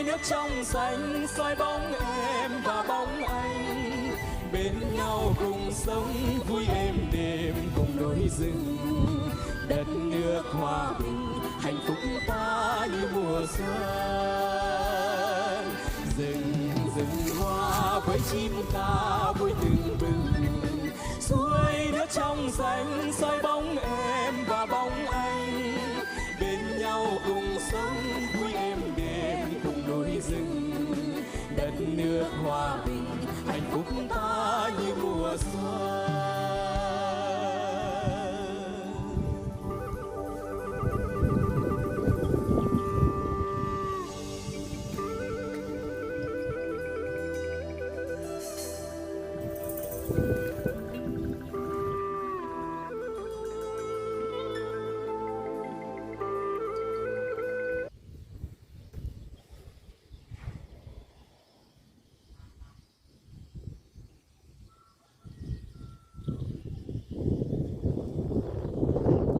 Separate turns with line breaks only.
nước trong xanh soi bóng em và bóng anh, bên nhau cùng sống vui êm đềm cùng đôi rừng. Đất nước hòa bình hạnh phúc ta như mùa xuân. Rừng rừng hoa với chim ca vui tưng bừng, suối nước trong xanh soi bóng em và bóng anh, bên nhau cùng sống vui êm đềm cùng đôi rừng. Đất nước hòa bình hạnh phúc ta như mùa xuân.